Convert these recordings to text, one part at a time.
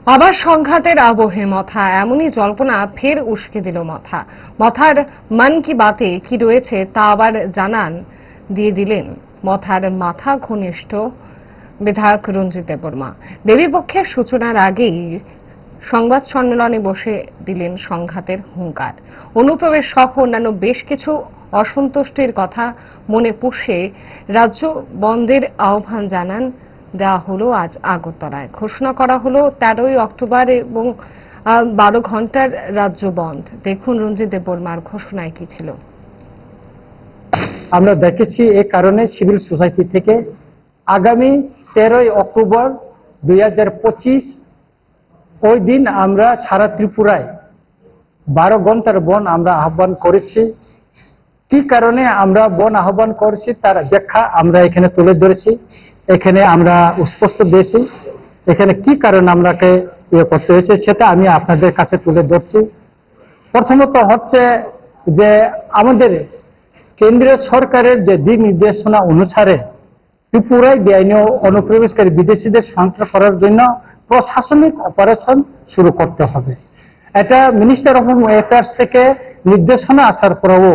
আবার সংঘাতের আবহে মথা, এমনই জল্পনা ফের উস্কে দিল মথা। মথার মন কি বাতে কি রয়েছে তা আবার দিয়ে দিলেন মথার মাথা ঘনিষ্ঠ বিধায়ক রঞ্জিত দেববর্মা। দেবীপক্ষের সূচনার আগেই সংবাদ সম্মেলনে বসে দিলেন সংঘাতের হুঙ্কার। অনুপ্রবেশ সহ অন্যান্য বেশ কিছু অসন্তুষ্টির কথা মনে পুষে রাজ্য বন্ধের আহ্বান দেওয়া হলো আজ আগরতলায়। ঘোষণা করা হলো 13ই অক্টোবর এবং 12 ঘন্টার রাজ্য বন্ধ। দেখুন রঞ্জিত দেববর্মার ঘোষণায় কি ছিল। আমরা দেখেছি এই কারণে সিভিল সোসাইটি থেকে আগামী 13ই অক্টোবর 2025 ওই দিন আমরা সারা ত্রিপুরায় 12 ঘন্টার বন আমরা আহ্বান করেছি। কি কারণে আমরা বন আহ্বান করেছি তার ব্যাখ্যা আমরা এখানে তুলে ধরেছি, এখানে আমরা স্পষ্ট দিয়েছি। এখানে কি কারণে আমরাকে করতে হয়েছে সেটা আমি আপনাদের কাছে তুলে ধরছি। প্রথমত হচ্ছে যে আমাদের কেন্দ্রীয় সরকারের যে দিক নির্দেশনা অনুসারে ত্রিপুরায় বেআইনি অনুপ্রবেশকারী বিদেশিদের সন্ত্রাস করার জন্য প্রশাসনিক অপারেশন শুরু করতে হবে। এটা মিনিস্টার অফ হোম অ্যাফেয়ার্স থেকে নির্দেশনা আসার পরেও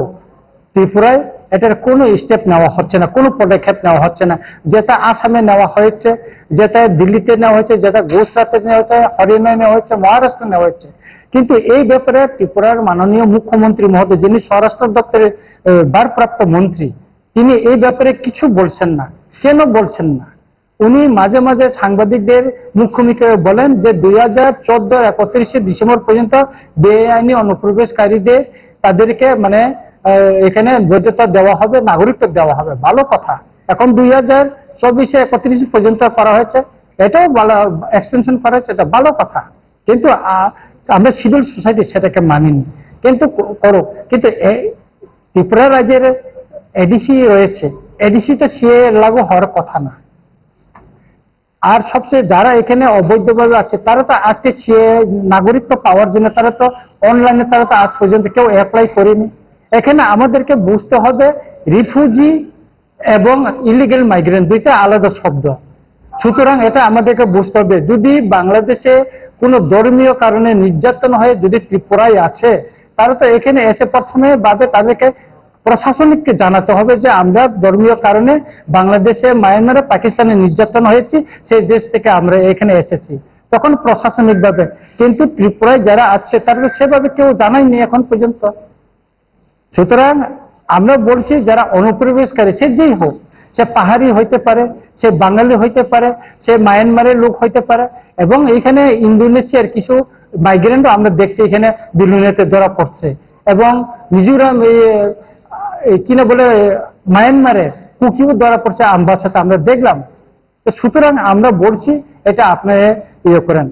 ত্রিপুরায় এটার কোনো স্টেপ নেওয়া হচ্ছে না, কোনো পদক্ষেপ নেওয়া হচ্ছে না। যেটা আসামে নেওয়া হয়েছে, যেটা দিল্লিতে নেওয়া হয়েছে, যেটা গুজরাটে নেওয়া হয়েছে, হরিয়ানায় নেওয়া হচ্ছে, মহারাষ্ট্রে নেওয়া হচ্ছে। কিন্তু এই ব্যাপারে ত্রিপুরার মাননীয় মুখ্যমন্ত্রী মহোদয়, যিনি স্বরাষ্ট্র দপ্তরের ভারপ্রাপ্ত মন্ত্রী, তিনি এই ব্যাপারে কিছু বলছেন না। কেন বলছেন না? উনি মাঝে মাঝে সাংবাদিকদের মুখোমুখি বলেন যে 2014 31 ডিসেম্বর পর্যন্ত বেআইনি অনুপ্রবেশকারীদের তাদেরকে এখানে বৈধতা দেওয়া হবে, নাগরিকত্ব দেওয়া হবে। ভালো কথা। এখন 2024 31 পর্যন্ত করা হয়েছে, এটাও ভালো, এক্সটেনশন করা হয়েছে, এটা ভালো কথা। কিন্তু আমরা সিভিল সোসাইটি সেটাকে মানিনি। কিন্তু কিন্তু ত্রিপুরা রাজ্যের এডিসি রয়েছে, এডিসিতে সে লাগু হওয়ার কথা না। আর সবচেয়ে যারা এখানে অবৈধভাবে আছে তারা তো আজকে সে নাগরিকত্ব পাওয়ার জন্য তারা তো অনলাইনে তারা তো আজ পর্যন্ত কেউ অ্যাপ্লাই করেনি। এখানে আমাদেরকে বুঝতে হবে রিফিউজি এবং ইলিগেল মাইগ্রেন্ট দুইটা আলাদা শব্দ। সুতরাং এটা আমাদেরকে বুঝতে হবে। যদি বাংলাদেশে কোনো ধর্মীয় কারণে নির্যাতন হয়ে যদি ত্রিপুরায় আছে, তারা তো এখানে এসে প্রথমে তাদেরকে প্রশাসনিককে জানাতে হবে যে আমরা ধর্মীয় কারণে বাংলাদেশে, মায়ানমারে, পাকিস্তানে নির্যাতন হয়েছি, সেই দেশ থেকে আমরা এখানে এসেছি, তখন প্রশাসনিক ভাবে। কিন্তু ত্রিপুরায় যারা আছে তারা সেভাবে কেউ জানায়নি এখন পর্যন্ত। সুতরাং আমরা বলছি যারা অনুপ্রবেশকারী, সে যেই হোক, সে পাহাড়ি হইতে পারে, সে বাঙালি হইতে পারে, সে মায়ানমারের লোক হইতে পারে, এবং এখানে ইন্দোনেশিয়ার কিছু মাইগ্রেন্টও আমরা দেখছি এখানে বিলুনিয়াতে ধরা পড়ছে, এবং মিজোরাম কিনা বলে মায়ানমারে কুকিও ধরা পড়ছে আমবাসাতে আমরা দেখলাম। তো সুতরাং আমরা বলছি এটা আপনি করেন।